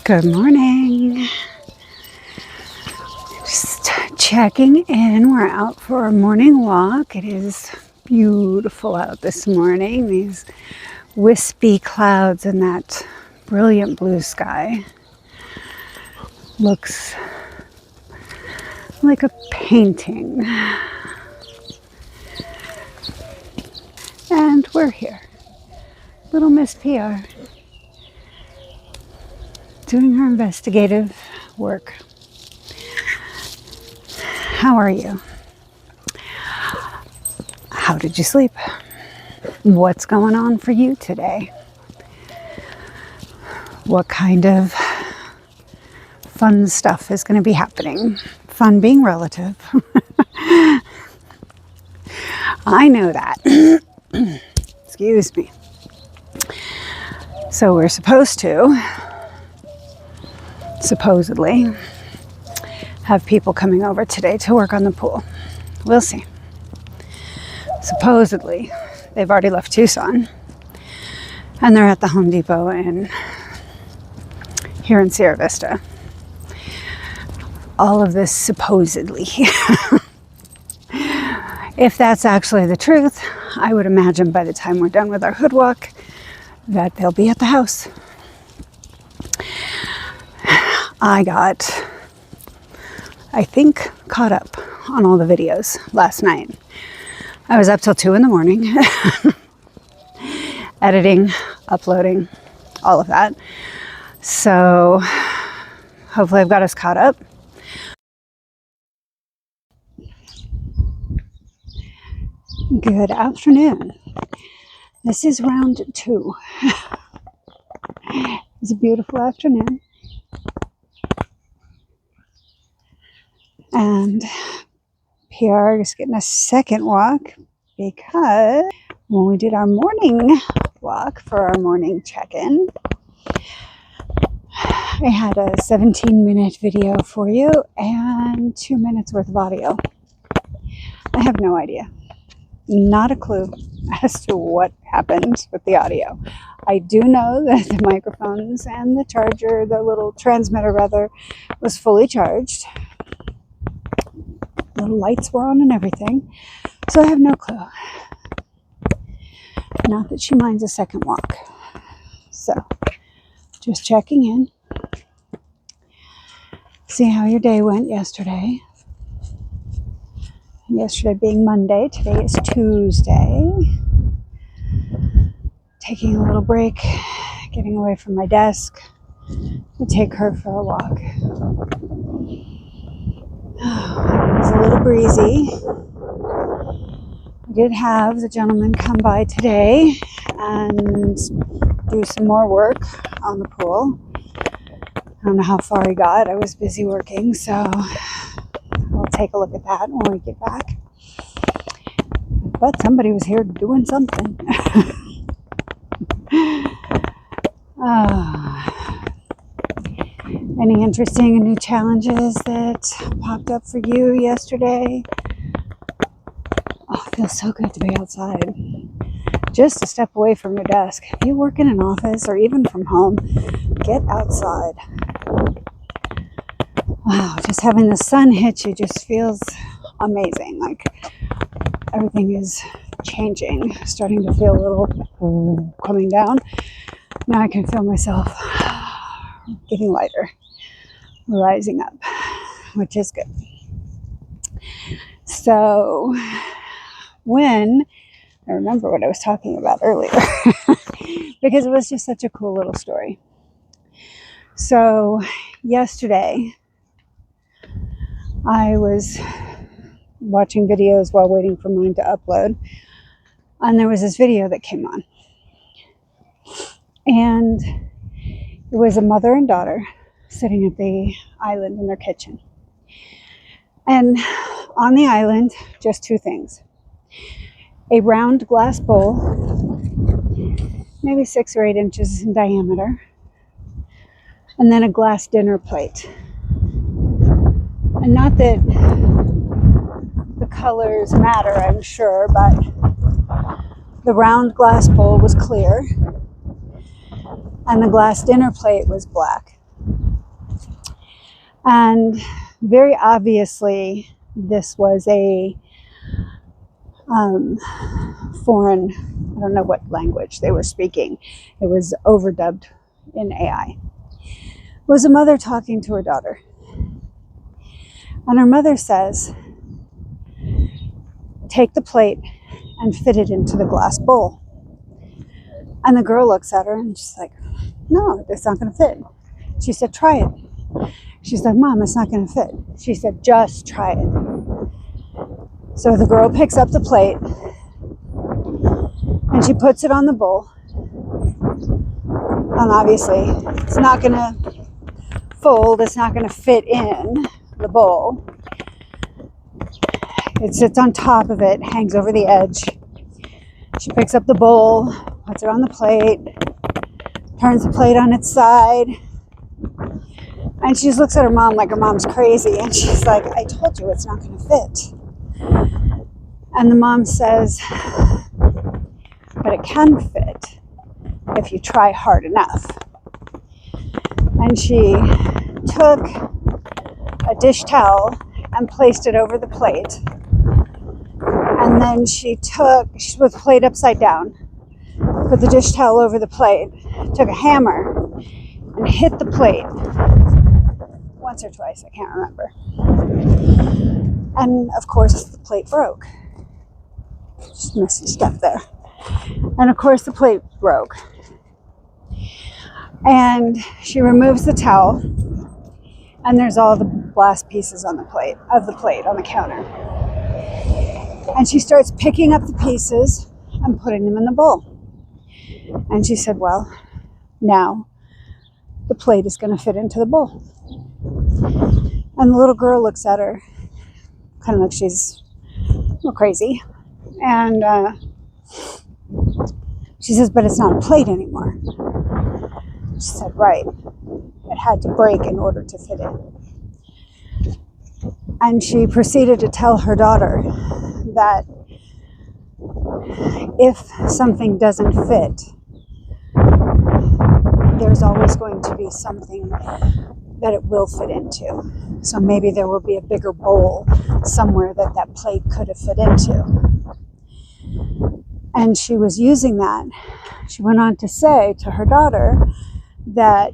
Good morning. Just checking in. We're out for a morning walk. It is beautiful out this morning. These wispy clouds and that brilliant blue sky. Looks like a painting. And we're here. Little Miss PR. Doing her investigative work. How are you? How did you sleep? What's going on for you today? What kind of fun stuff is going to be happening? Fun being relative. I know that. Excuse me. So we're supposedly have people coming over today to work on the pool. We'll see. Supposedly, they've already left Tucson and they're at the Home Depot here in Sierra Vista. All of this supposedly. If that's actually the truth, I would imagine by the time we're done with our hood walk that they'll be at the house. I got, I think, caught up on all the videos last night. I was up till 2 a.m. editing, uploading, all of that. So hopefully I've got us caught up. Good afternoon. This is round 2. It's a beautiful afternoon. And PR is getting a second walk because when we did our morning walk for our morning check-in, I had a 17-minute video for you and 2 minutes worth of audio. I have no idea. Not a clue as to what happened with the audio. I do know that the microphones and the charger, the little transmitter rather, was fully charged. The lights were on and everything. So I have no clue. Not that she minds a second walk. So, just checking in. See how your day went yesterday. Yesterday being Monday, today is Tuesday. Taking a little break, getting away from my desk to take her for a walk. It was a little breezy. I did have the gentleman come by today and do some more work on the pool. I don't know how far he got. I was busy working, so we'll take a look at that when we get back. But somebody was here doing something. Any interesting and new challenges that popped up for you yesterday? Oh, it feels so good to be outside. Just to step away from your desk. If you work in an office or even from home, get outside. Wow, just having the sun hit you just feels amazing. Like everything is changing, starting to feel a little coming down. Now I can feel myself getting lighter, rising up, which is good. So when I remember what I was talking about earlier, because it was just such a cool little story. So yesterday, I was watching videos while waiting for mine to upload, and there was this video that came on. And it was a mother and daughter sitting at the island in their kitchen. And on the island, just 2 things. A round glass bowl, maybe 6 or 8 inches in diameter, and then a glass dinner plate. And not that the colors matter, I'm sure, but the round glass bowl was clear and the glass dinner plate was black. And very obviously, this was a foreign, I don't know what language they were speaking. It was overdubbed in AI. It was a mother talking to her daughter. And her mother says, take the plate and fit it into the glass bowl. And the girl looks at her and she's like, no, it's not going to fit. She said, try it. She's like, Mom, it's not going to fit. She said, just try it. So the girl picks up the plate and she puts it on the bowl. And obviously, it's not going to fold. It's not going to fit in the bowl. It sits on top of it, hangs over the edge. She picks up the bowl, puts it on the plate, turns the plate on its side. And she just looks at her mom like her mom's crazy. And she's like, I told you it's not going to fit. And the mom says, but it can fit if you try hard enough. And she took a dish towel and placed it over the plate. And then she with the plate upside down, put the dish towel over the plate, took a hammer and hit the plate once or twice, I can't remember. And of course the plate broke. Just missed a step there. And of course the plate broke. And she removes the towel, and there's all the glass pieces on the plate on the counter. And she starts picking up the pieces and putting them in the bowl. And she said, well, now the plate is going to fit into the bowl. And the little girl looks at her, kind of like she's crazy. And she says, but it's not a plate anymore. She said, right. It had to break in order to fit in. And she proceeded to tell her daughter that if something doesn't fit, there's always going to be something that it will fit into. So maybe there will be a bigger bowl somewhere that plate could have fit into. And she was using that. She went on to say to her daughter that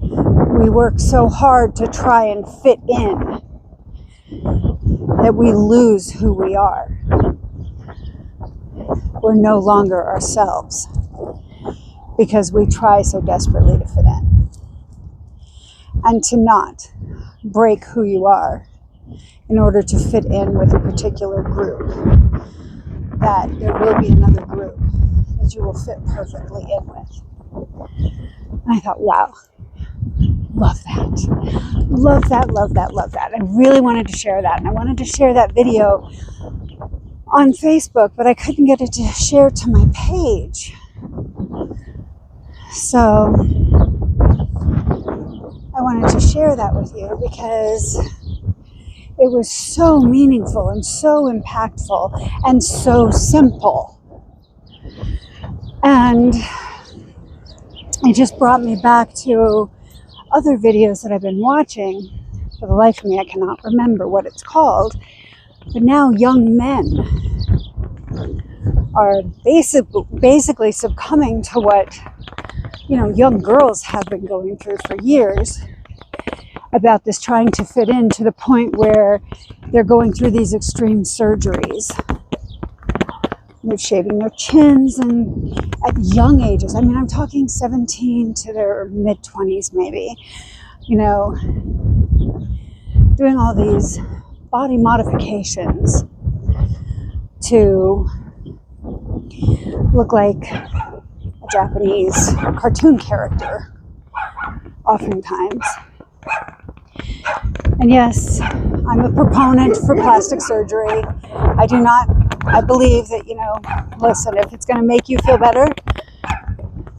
we work so hard to try and fit in that we lose who we are. We're no longer ourselves because we try so desperately to fit in. And to not break who you are in order to fit in with a particular group, that there will be another group that you will fit perfectly in with. And I thought, wow, love that. Love that, love that, love that. I really wanted to share that. And I wanted to share that video on Facebook, but I couldn't get it to share to my page. So I wanted to share that with you because it was so meaningful and so impactful and so simple. And it just brought me back to other videos that I've been watching. For the life of me, I cannot remember what it's called. But now young men are basically succumbing to what, young girls have been going through for years, about this trying to fit in, to the point where they're going through these extreme surgeries. They're shaving their chins, and at young ages, I'm talking 17 to their mid-20s maybe, doing all these body modifications to look like a Japanese cartoon character, oftentimes. And yes, I'm a proponent for plastic surgery. I believe that, listen, if it's going to make you feel better,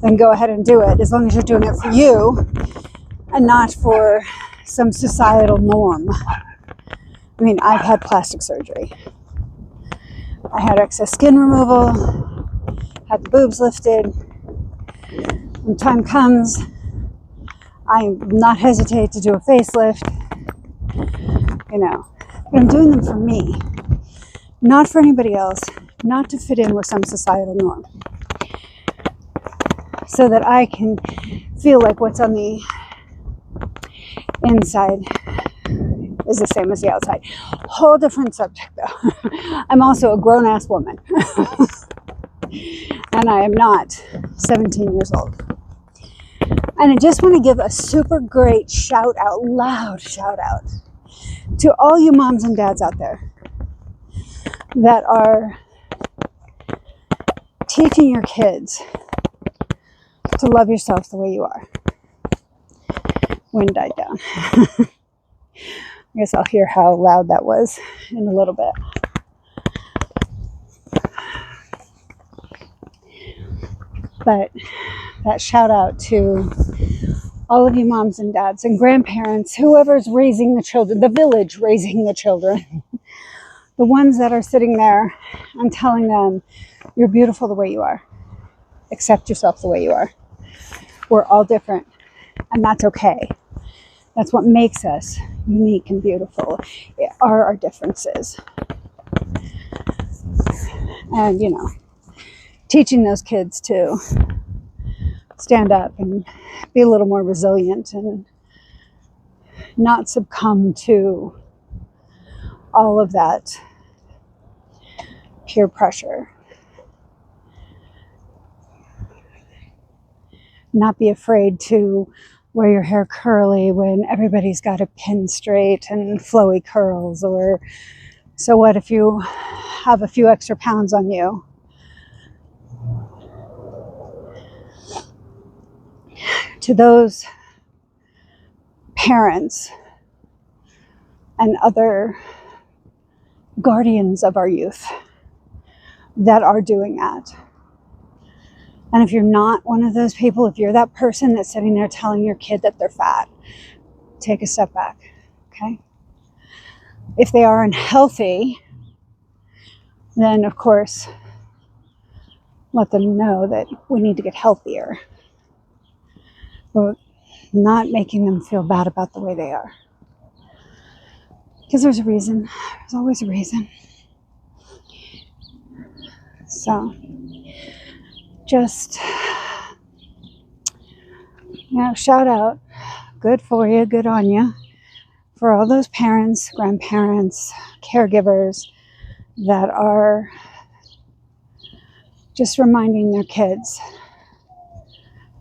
then go ahead and do it, as long as you're doing it for you and not for some societal norm. I've had plastic surgery. I had excess skin removal, had the boobs lifted. When time comes, I not hesitate to do a facelift, but I'm doing them for me, not for anybody else, not to fit in with some societal norm, so that I can feel like what's on the inside is the same as the outside. Whole different subject though. I'm also a grown-ass woman. And I am not 17 years old. And I just want to give a super great loud shout out to all you moms and dads out there that are teaching your kids to love yourself the way you are. Wind died down. I guess I'll hear how loud that was in a little bit. But that shout out to all of you moms and dads and grandparents, whoever's raising the children, the village raising the children, the ones that are sitting there and telling them, you're beautiful the way you are. Accept yourself the way you are. We're all different, and that's okay. That's what makes us unique and beautiful, are our differences. And, teaching those kids to stand up and be a little more resilient and not succumb to all of that peer pressure. Not be afraid to wear your hair curly when everybody's got a pin straight and flowy curls, or so what if you have a few extra pounds on you? To those parents and other guardians of our youth that are doing that. And if you're not one of those people, if you're that person that's sitting there telling your kid that they're fat, take a step back, okay? If they are unhealthy, then of course, let them know that we need to get healthier. But not making them feel bad about the way they are. Because there's a reason. There's always a reason. So, just, shout out. Good for you, good on you. For all those parents, grandparents, caregivers that are just reminding their kids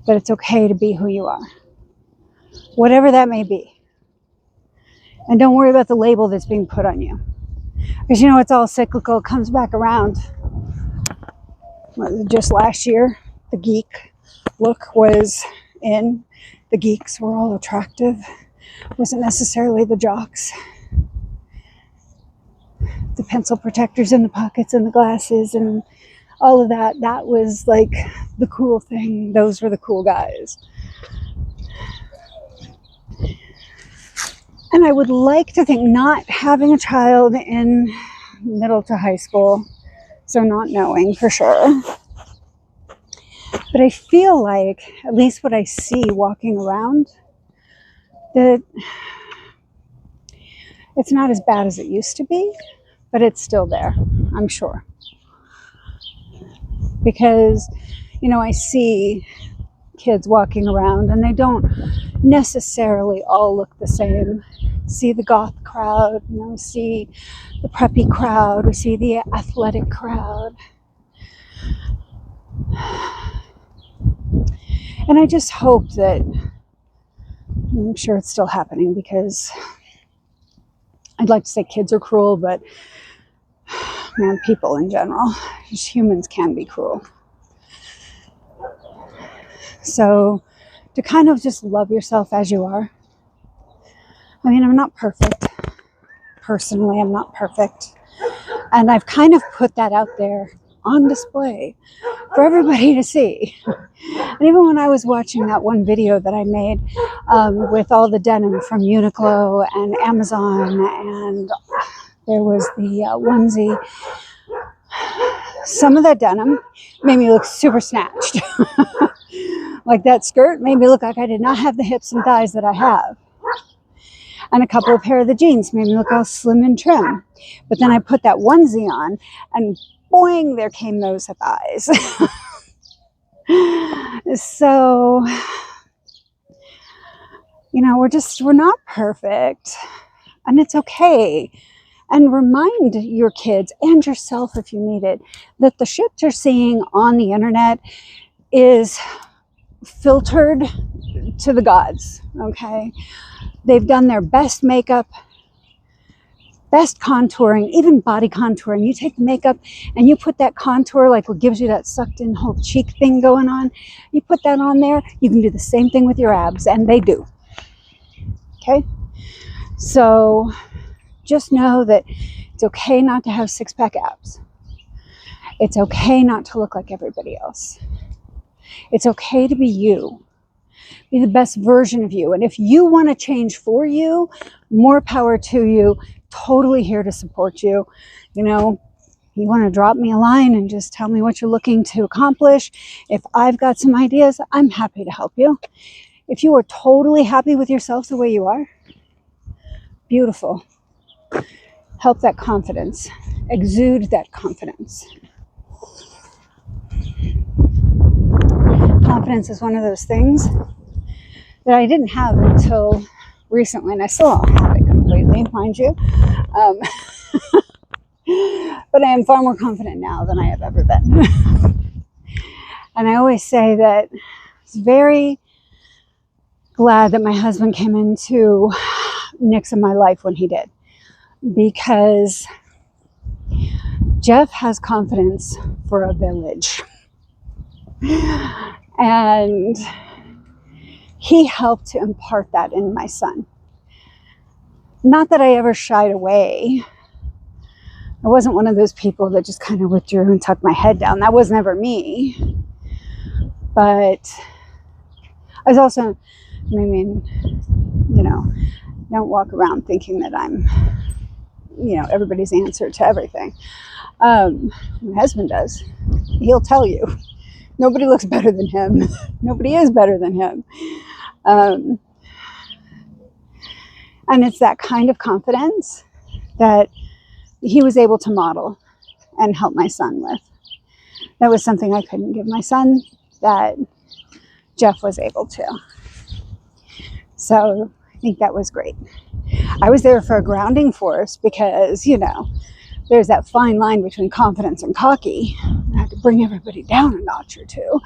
that it's okay to be who you are, whatever that may be. And don't worry about the label that's being put on you, because it's all cyclical. It comes back around. Just last year, the geek look was in. The geeks were all attractive. It wasn't necessarily the jocks. The pencil protectors in the pockets and the glasses and all of that, that was like the cool thing. Those were the cool guys. And I would like to think, not having a child in middle to high school, so not knowing for sure, but I feel like, at least what I see walking around, that it's not as bad as it used to be, but it's still there, I'm sure. Because, I see kids walking around and they don't necessarily all look the same. See the goth crowd, see the preppy crowd, we see the athletic crowd. And I just hope that, I'm sure it's still happening, because I'd like to say kids are cruel, but man, people in general, just humans can be cruel. So to kind of just love yourself as you are. I mean, I'm not perfect. Personally, I'm not perfect. And I've kind of put that out there on display for everybody to see. And even when I was watching that one video that I made with all the denim from Uniqlo and Amazon, and there was the onesie, some of that denim made me look super snatched. Like that skirt made me look like I did not have the hips and thighs that I have. And a couple of pair of the jeans made me look all slim and trim. But then I put that onesie on and boing, there came those thighs. So, you know, we're not perfect, and it's okay. And remind your kids and yourself, if you need it, that the shit you're seeing on the internet is filtered to the gods, okay? They've done their best makeup, best contouring, even body contouring. You take the makeup and you put that contour, like what gives you that sucked in whole cheek thing going on, you put that on there, you can do the same thing with your abs, and they do. Okay? So just know that it's okay not to have six-pack abs. It's okay not to look like everybody else. It's okay to be you. Be the best version of you. And if you want to change for you, more power to you. Totally here to support you. You know, you want to drop me a line and just tell me what you're looking to accomplish. If I've got some ideas, I'm happy to help you. If you are totally happy with yourself the way you are, beautiful. Help that confidence. Exude that confidence. Confidence is one of those things that I didn't have until recently, and I still don't have it completely, mind you. But I am far more confident now than I have ever been. And I always say that it's very glad that my husband came into Nick's in my life when he did, because Jeff has confidence for a village. And he helped to impart that in my son. Not that I ever shied away. I wasn't one of those people that just kind of withdrew and tucked my head down. That was never me. But I was also, I mean, you know, don't walk around thinking that I'm, you know, everybody's answer to everything. My husband does. He'll tell you. Nobody looks better than him. Nobody is better than him. And it's that kind of confidence that he was able to model and help my son with. That was something I couldn't give my son that Jeff was able to. So I think that was great. I was there for a grounding force because, you know, there's that fine line between confidence and cocky. I had to bring everybody down a notch or two.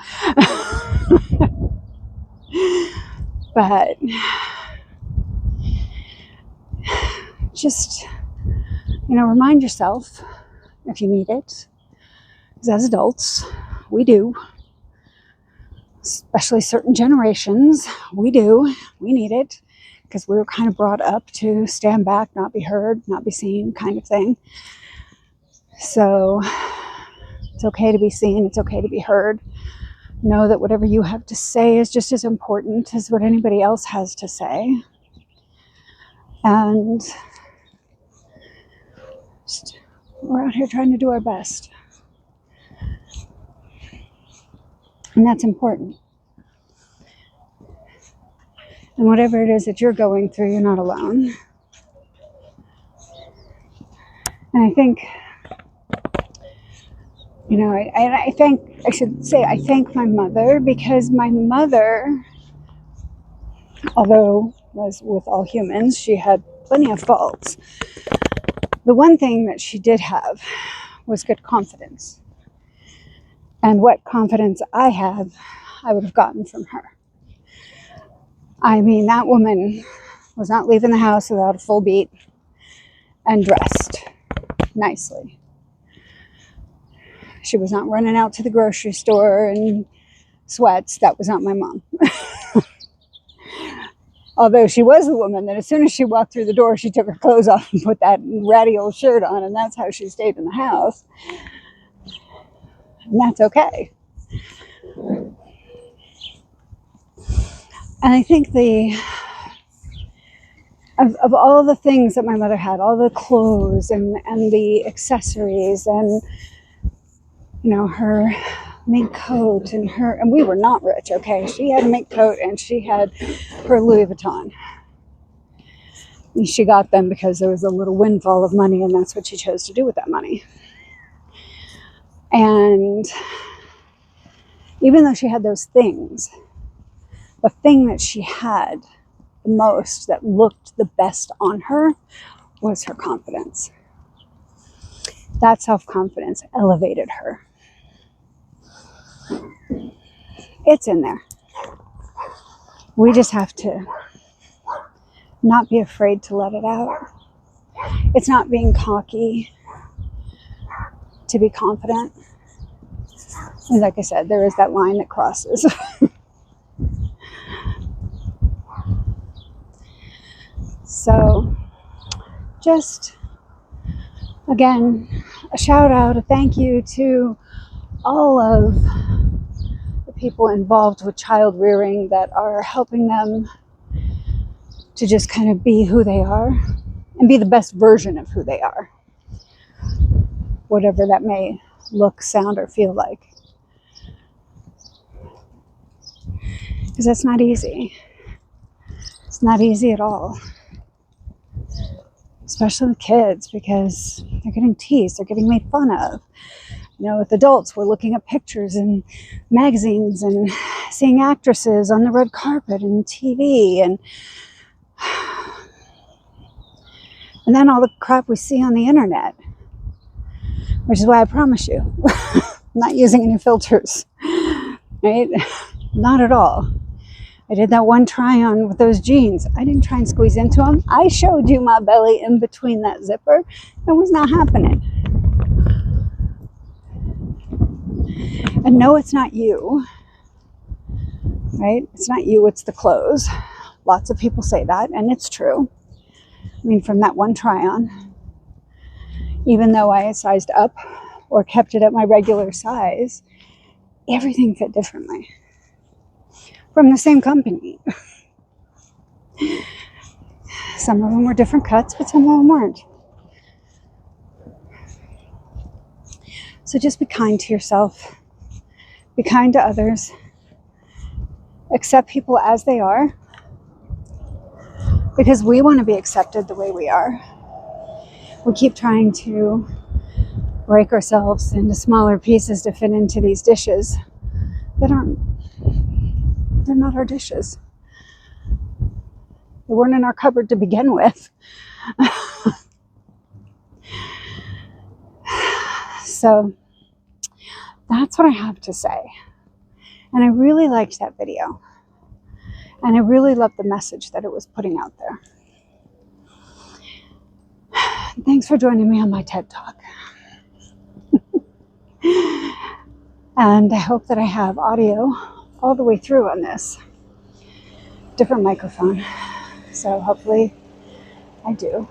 But just, you know, remind yourself if you need it. Because as adults, we do. Especially certain generations, we do. We need it. Because we were kind of brought up to stand back, not be heard, not be seen, kind of thing. So it's okay to be seen. It's okay to be heard. Know that whatever you have to say is just as important as what anybody else has to say. And just, we're out here trying to do our best. And that's important. And whatever it is that you're going through, you're not alone. And I think, you know, I thank my mother, because my mother, although was with all humans, she had plenty of faults. The one thing that she did have was good confidence. And what confidence I have, I would have gotten from her. I mean, that woman was not leaving the house without a full beat and dressed nicely. She was not running out to the grocery store in sweats. That was not my mom. Although she was the woman that as soon as she walked through the door, she took her clothes off and put that ratty old shirt on, and that's how she stayed in the house. And that's okay. And I think of all the things that my mother had, all the clothes and the accessories and, you know, her mink coat and we were not rich, okay? She had a mink coat and she had her Louis Vuitton. And she got them because there was a little windfall of money, and that's what she chose to do with that money. And even though she had those things, the thing that she had the most, that looked the best on her, was her confidence. That self-confidence elevated her. It's in there. We just have to not be afraid to let it out. It's not being cocky to be confident. And like I said, there is that line that crosses. So just, again, a shout out, a thank you to all of the people involved with child rearing that are helping them to just kind of be who they are and be the best version of who they are, whatever that may look, sound, or feel like. Because that's not easy. It's not easy at all. Especially with kids, because they're getting teased, they're getting made fun of. You know, with adults, we're looking at pictures in magazines and seeing actresses on the red carpet and TV, and then all the crap we see on the internet, which is why I promise you, I'm not using any filters, right? Not at all. I did that one try on with those jeans. I didn't try and squeeze into them. I showed you my belly in between that zipper. It was not happening. And no, it's not you, right? It's not you, it's the clothes. Lots of people say that, and it's true. I mean, from that one try on, even though I sized up or kept it at my regular size, everything fit differently. From the same company. Some of them were different cuts, but some of them weren't. So just be kind to yourself. Be kind to others. Accept people as they are. Because we want to be accepted the way we are. We keep trying to break ourselves into smaller pieces to fit into these dishes that they're not our dishes. They weren't in our cupboard to begin with. So that's what I have to say. And I really liked that video. And I really loved the message that it was putting out there. Thanks for joining me on my TED Talk. And I hope that I have audio all the way through on this. Different microphone. So hopefully I do.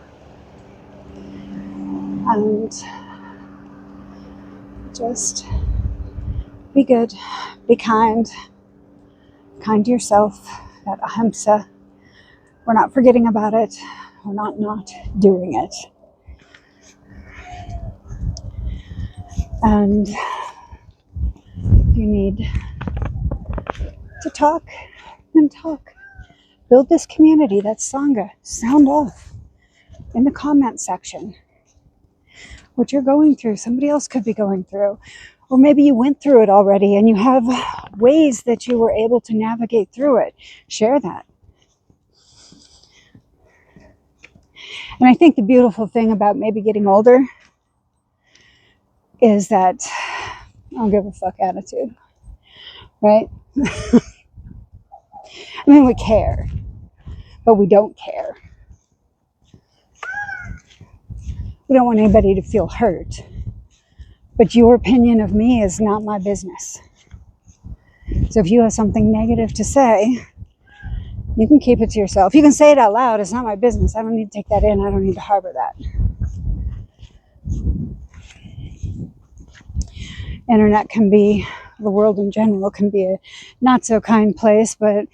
And just be good, be kind to yourself. That ahimsa, we're not forgetting about it, we're not doing it. And if you need to talk, then talk. Build this community, that's Sangha. Sound off in the comment section what you're going through, somebody else could be going through. Or maybe you went through it already and you have ways that you were able to navigate through it. Share that. And I think the beautiful thing about maybe getting older is that I don't give a fuck attitude, right? I mean, we care, but we don't care. We don't want anybody to feel hurt. But your opinion of me is not my business. So if you have something negative to say, you can keep it to yourself. You can say it out loud. It's not my business. I don't need to take that in. I don't need to harbor that. Internet can be, the world in general can be a not so kind place, but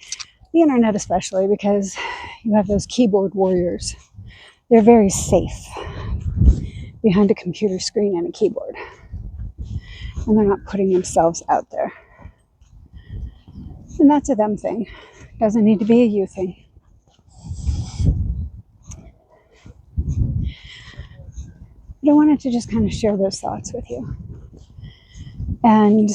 the internet especially, because you have those keyboard warriors. They're very safe behind a computer screen and a keyboard. and they're not putting themselves out there. And that's a them thing. Doesn't need to be a you thing. But I wanted to just kind of share those thoughts with you. And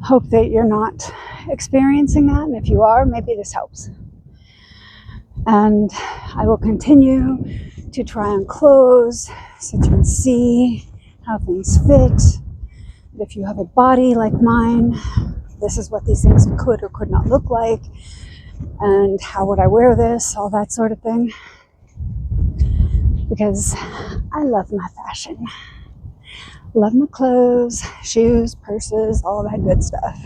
hope that you're not experiencing that. And if you are, maybe this helps. And I will continue to try on clothes so you can see how things fit. If you have a body like mine, this is what these things could or could not look like. And how would I wear this? All that sort of thing. Because I love my fashion. Love my clothes, shoes, purses, all that good stuff.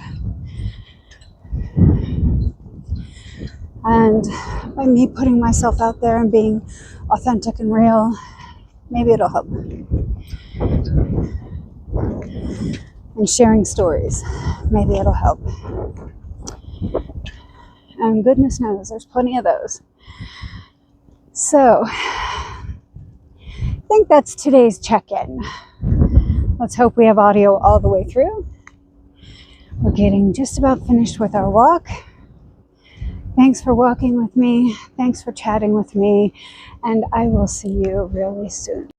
And by me putting myself out there and being authentic and real, maybe it'll help. And sharing stories, maybe it'll help. And goodness knows, there's plenty of those. So, I think that's today's check-in. Let's hope we have audio all the way through. We're getting just about finished with our walk. Thanks for walking with me. Thanks for chatting with me. And I will see you really soon.